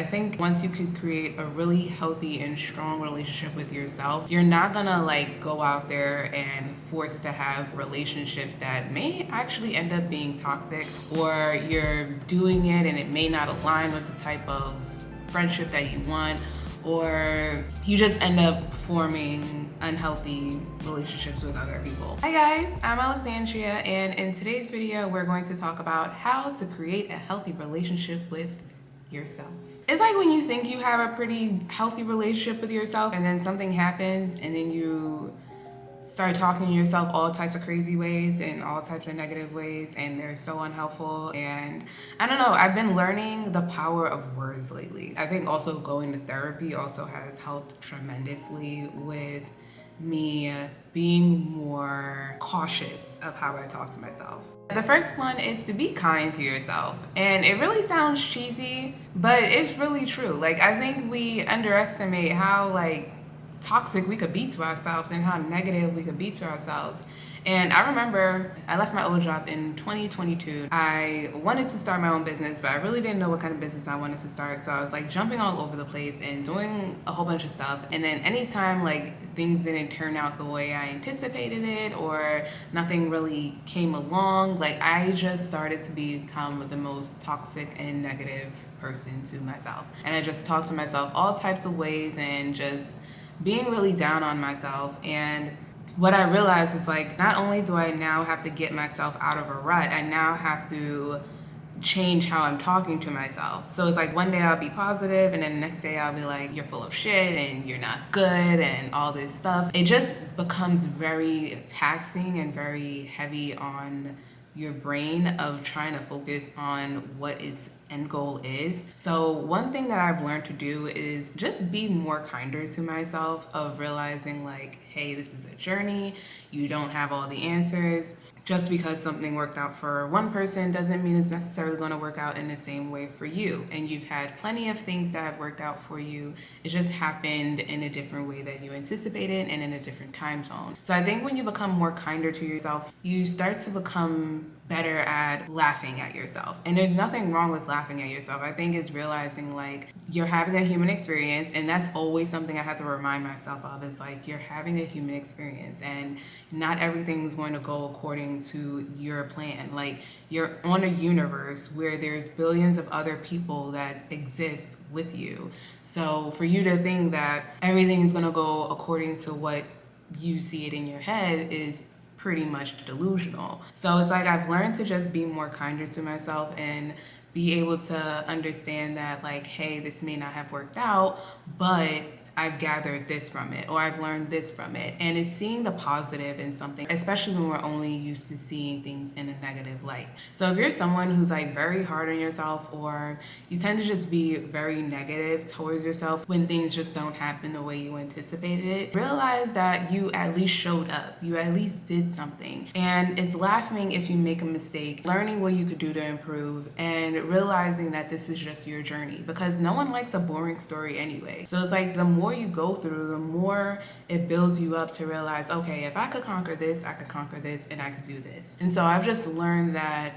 I think once you could create a really healthy and strong relationship with yourself, you're not gonna like go out there and force to have relationships that may actually end up being toxic, or you're doing it and it may not align with the type of friendship that you want, or you just end up forming unhealthy relationships with other people. Hi guys, I'm Alexandria, and in today's video we're going to talk about how to create a healthy relationship with yourself. It's like when you think you have a pretty healthy relationship with yourself and then something happens and then you start talking to yourself all types of crazy ways and all types of negative ways, and they're so unhelpful. And I don't know, I've been learning the power of words lately. I think also going to therapy also has helped tremendously with me being more cautious of how I talk to myself. The first one is to be kind to yourself. And it really sounds cheesy, but it's really true. Like, I think we underestimate how toxic we could be to ourselves and how negative we could be to ourselves. And I remember I left my old job in 2022. I wanted to start my own business, but I really didn't know what kind of business I wanted to start. So I was like jumping all over the place and doing a whole bunch of stuff. And then anytime things didn't turn out the way I anticipated it, or nothing really came along, I just started to become the most toxic and negative person to myself. And I just talked to myself all types of ways and just being really down on myself. And what I realized is not only do I now have to get myself out of a rut, I now have to change how I'm talking to myself. So it's one day I'll be positive and then the next day I'll be like, you're full of shit and you're not good and all this stuff. It just becomes very taxing and very heavy on your brain of trying to focus on what its end goal is. So one thing that I've learned to do is just be more kinder to myself, of realizing hey, this is a journey. You don't have all the answers. Just because something worked out for one person doesn't mean it's necessarily going to work out in the same way for you. And you've had plenty of things that have worked out for you. It just happened in a different way that you anticipated and in a different time zone. So I think when you become more kinder to yourself, you start to become better at laughing at yourself. And there's nothing wrong with laughing at yourself. I think it's realizing you're having a human experience, and that's always something I have to remind myself of, is you're having a human experience and not everything's going to go according to your plan. You're on a universe where there's billions of other people that exist with you. So for you to think that everything is going to go according to what you see it in your head is pretty much delusional. So it's I've learned to just be more kinder to myself and be able to understand that hey, this may not have worked out, but I've gathered this from it, or I've learned this from it. And it's seeing the positive in something, especially when we're only used to seeing things in a negative light. So if you're someone who's very hard on yourself, or you tend to just be very negative towards yourself when things just don't happen the way you anticipated it, realize that you at least showed up. You at least did something. And it's laughing if you make a mistake, learning what you could do to improve, and realizing that this is just your journey, because no one likes a boring story anyway. So it's the more you go through, the more it builds you up to realize, okay, if I could conquer this, I could conquer this, and I could do this. And so I've just learned that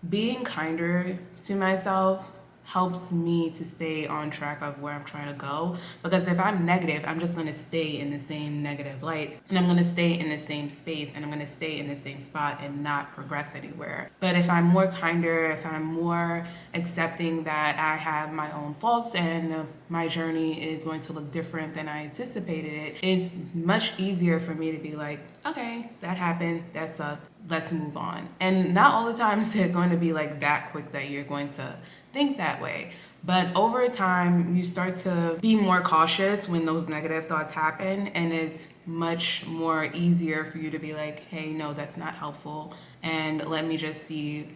being kinder to myself helps me to stay on track of where I'm trying to go. Because if I'm negative, I'm just going to stay in the same negative light, and I'm going to stay in the same space, and I'm going to stay in the same spot and not progress anywhere. But if I'm more kinder, if I'm more accepting that I have my own faults and my journey is going to look different than I anticipated it, it's much easier for me to be okay, that happened, that sucked, let's move on. And not all the time is it going to be that quick that you're going to think that way. But over time, you start to be more cautious when those negative thoughts happen, and it's much more easier for you to be hey, no, that's not helpful, and let me just see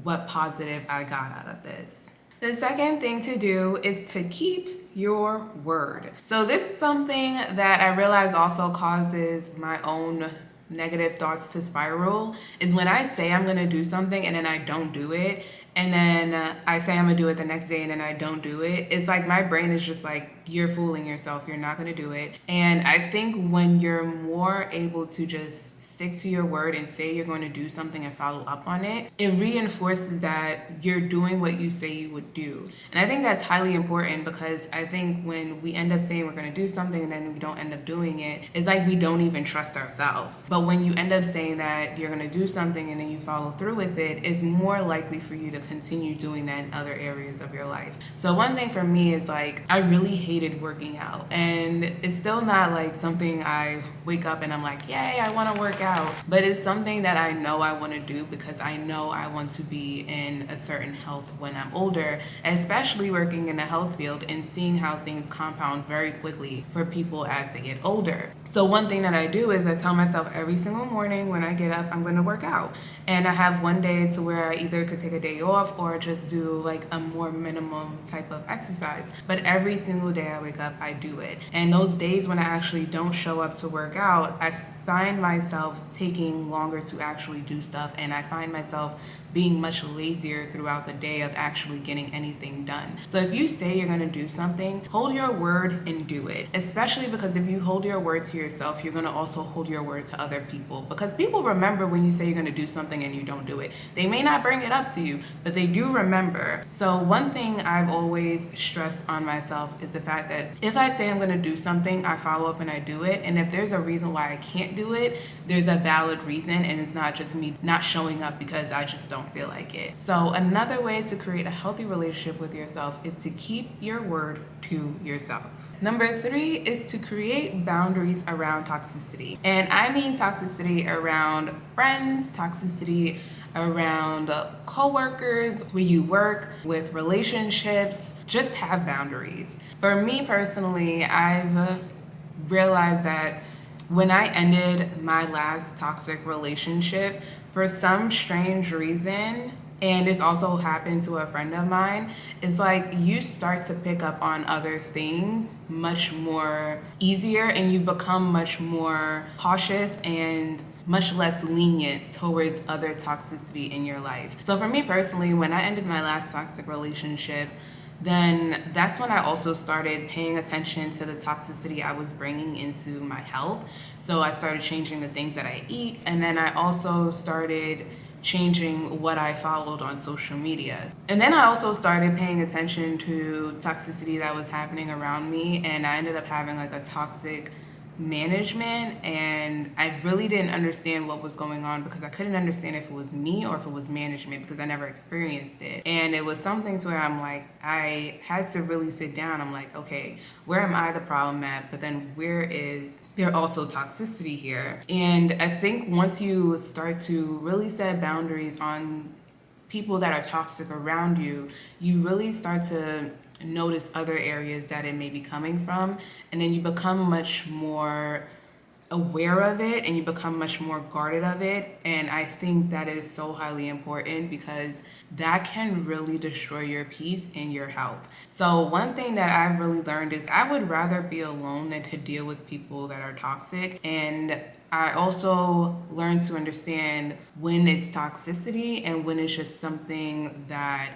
what positive I got out of this. The second thing to do is to keep your word. So this is something that I realize also causes my own negative thoughts to spiral, is when I say I'm going to do something and then I don't do it, and then I say I'm gonna do it the next day and then I don't do it, it's like my brain is just like, you're fooling yourself, you're not gonna do it. And I think when you're more able to just stick to your word and say you're going to do something and follow up on it, it reinforces that you're doing what you say you would do. And I think that's highly important, because I think when we end up saying we're going to do something and then we don't end up doing it, it's like we don't even trust ourselves. But when you end up saying that you're going to do something and then you follow through with it, it's more likely for you to continue doing that in other areas of your life. So one thing for me is like, I really hated working out, and it's still not like something I wake up and I'm like, yay, I want to work out. But it's something that I know I want to do, because I know I want to be in a certain health when I'm older, especially working in the health field and seeing how things compound very quickly for people as they get older. So one thing that I do is I tell myself every single morning when I get up, I'm going to work out. And I have one day to where I either could take a day off or just do like a more minimum type of exercise. But every single day I wake up, I do it. And those days when I actually don't show up to work out, I find myself taking longer to actually do stuff, and I find myself being much lazier throughout the day of actually getting anything done. So if you say you're going to do something, hold your word and do it. Especially because if you hold your word to yourself, you're going to also hold your word to other people, because people remember when you say you're going to do something and you don't do it. They may not bring it up to you, but they do remember. So one thing I've always stressed on myself is the fact that if I say I'm going to do something, I follow up and I do it. And if there's a reason why I can't do it, there's a valid reason, and it's not just me not showing up because I just don't feel like it. So another way to create a healthy relationship with yourself is to keep your word to yourself. Number 3 is to create boundaries around toxicity. And I mean toxicity around friends, toxicity around coworkers, where you work, with relationships. Just have boundaries. For me personally, I've realized that when I ended my last toxic relationship, for some strange reason, and this also happened to a friend of mine, it's like you start to pick up on other things much more easier, and you become much more cautious and much less lenient towards other toxicity in your life. So for me personally, when I ended my last toxic relationship, then that's when I also started paying attention to the toxicity I was bringing into my health. So I started changing the things that I eat, and then I also started changing what I followed on social media. And then I also started paying attention to toxicity that was happening around me, and I ended up having like a toxic management, and I really didn't understand what was going on, because I couldn't understand if it was me or if it was management, because I never experienced it. And it was something to where I'm like, I had to really sit down. I'm like, okay, where am I the problem at? But then where is there also toxicity here? And I think once you start to really set boundaries on people that are toxic around you, you really start to notice other areas that it may be coming from, and then you become much more aware of it and you become much more guarded of it. And I think that is so highly important, because that can really destroy your peace and your health. So one thing that I've really learned is I would rather be alone than to deal with people that are toxic. And I also learned to understand when it's toxicity and when it's just something that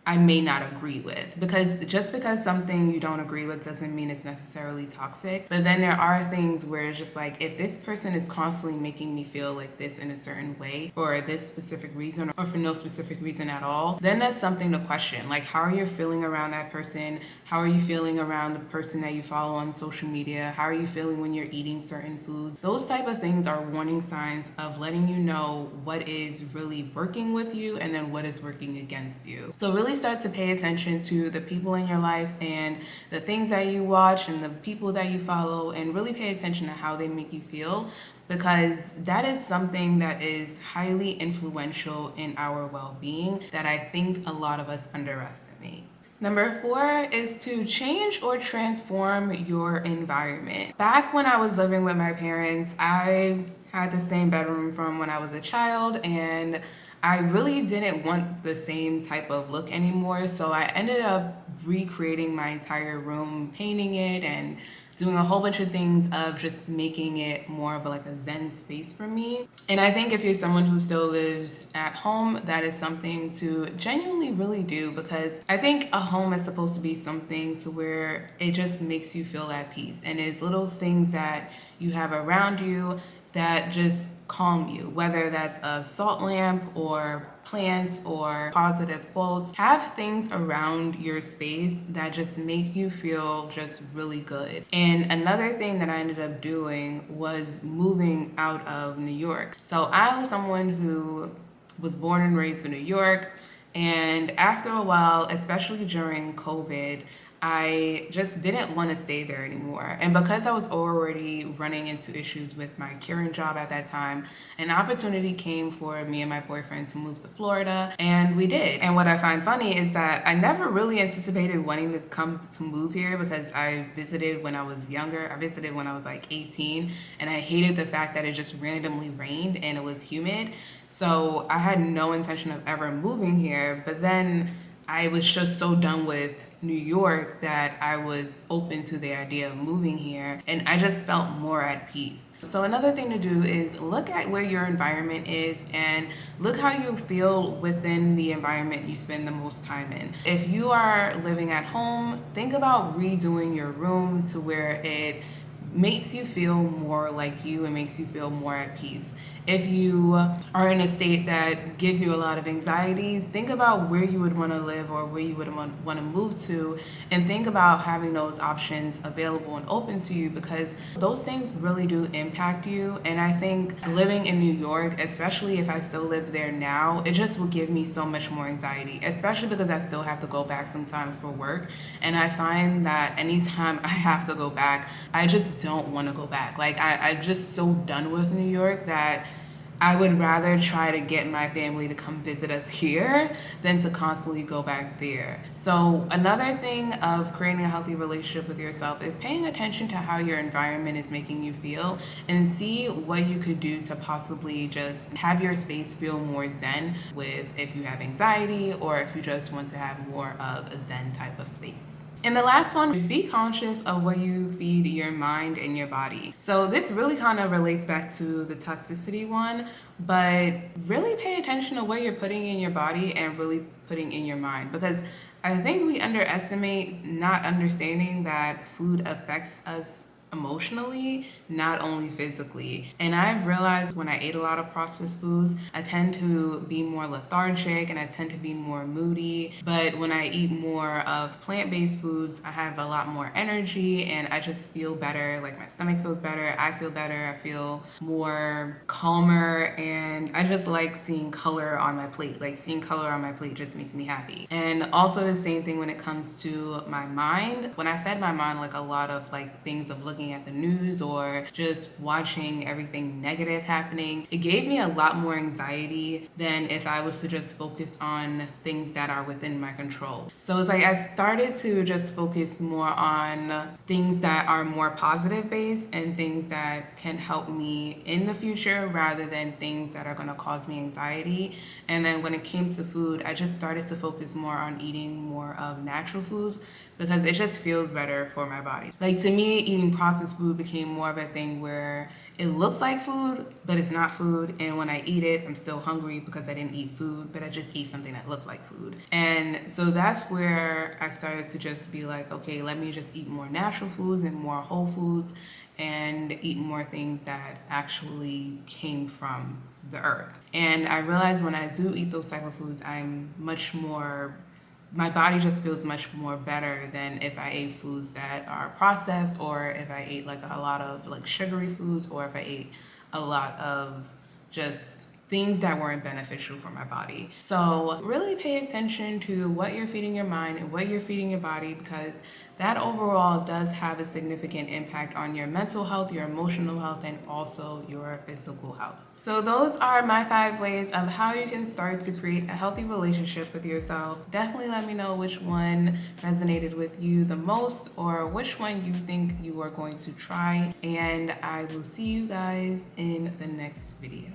I may not agree with, because just because something you don't agree with doesn't mean it's necessarily toxic. But then there are things where it's just like, if this person is constantly making me feel like this in a certain way for this specific reason or for no specific reason at all, then that's something to question. Like, how are you feeling around that person? How are you feeling around the person that you follow on social media? How are you feeling when you're eating certain foods? Those type of things are warning signs of letting you know what is really working with you and then what is working against you. So really start to pay attention to the people in your life and the things that you watch and the people that you follow, and really pay attention to how they make you feel, because that is something that is highly influential in our well-being that I think a lot of us underestimate. Number 4 is to change or transform your environment. Back when I was living with my parents, I had the same bedroom from when I was a child, and I really didn't want the same type of look anymore. So I ended up recreating my entire room, painting it and doing a whole bunch of things of just making it more of like a zen space for me. And I think if you're someone who still lives at home, that is something to genuinely really do, because I think a home is supposed to be something to where it just makes you feel at peace, and it's little things that you have around you that just calm you, whether that's a salt lamp or plants or positive quotes. Have things around your space that just make you feel just really good. And another thing that I ended up doing was moving out of New York. So I was someone who was born and raised in New York, and after a while, especially during COVID, I just didn't want to stay there anymore. And because I was already running into issues with my current job at that time, an opportunity came for me and my boyfriend to move to Florida, and we did. And what I find funny is that I never really anticipated wanting to come to move here, because I visited when I was younger. I visited when I was like 18, and I hated the fact that it just randomly rained and it was humid. So I had no intention of ever moving here, but then I was just so done with New York that I was open to the idea of moving here, and I just felt more at peace. So another thing to do is look at where your environment is and look how you feel within the environment you spend the most time in. If you are living at home, think about redoing your room to where it makes you feel more like you and makes you feel more at peace. If you are in a state that gives you a lot of anxiety, think about where you would want to live or where you would want to move to, and think about having those options available and open to you, because those things really do impact you. And I think living in New York, especially if I still live there now, it just will give me so much more anxiety, especially because I still have to go back sometimes for work. And I find that anytime I have to go back, I just don't want to go back. Like I'm just so done with New York that I would rather try to get my family to come visit us here than to constantly go back there. So another thing of creating a healthy relationship with yourself is paying attention to how your environment is making you feel, and see what you could do to possibly just have your space feel more zen, with if you have anxiety or if you just want to have more of a zen type of space. And the last one is be conscious of what you feed your mind and your body. So this really kind of relates back to the toxicity one, but really pay attention to what you're putting in your body and really putting in your mind, because I think we underestimate not understanding that food affects us emotionally, not only physically. And I've realized when I ate a lot of processed foods, I tend to be more lethargic and I tend to be more moody. But when I eat more of plant-based foods, I have a lot more energy and I just feel better. Like my stomach feels better, I feel better, I feel more calmer, and I just like seeing color on my plate. Like seeing color on my plate just makes me happy. And also the same thing when it comes to my mind. When I fed my mind like a lot of like things of looking at the news or just watching everything negative happening, it gave me a lot more anxiety than if I was to just focus on things that are within my control. So it's like I started to just focus more on things that are more positive based and things that can help me in the future rather than things that are going to cause me anxiety. And then when it came to food, I just started to focus more on eating more of natural foods, because it just feels better for my body. Like to me, eating processed food became more of a thing where it looks like food, but it's not food. And when I eat it, I'm still hungry because I didn't eat food, but I just ate something that looked like food. And so that's where I started to just be like, okay, let me just eat more natural foods and more whole foods and eat more things that actually came from the earth. And I realized when I do eat those type of foods, I'm much more, my body just feels much more better than if I ate foods that are processed, or if I ate like a lot of like sugary foods, or if I ate a lot of just things that weren't beneficial for my body. So really pay attention to what you're feeding your mind and what you're feeding your body, because that overall does have a significant impact on your mental health, your emotional health, and also your physical health. So those are my 5 ways of how you can start to create a healthy relationship with yourself. Definitely let me know which one resonated with you the most, or which one you think you are going to try. And I will see you guys in the next video.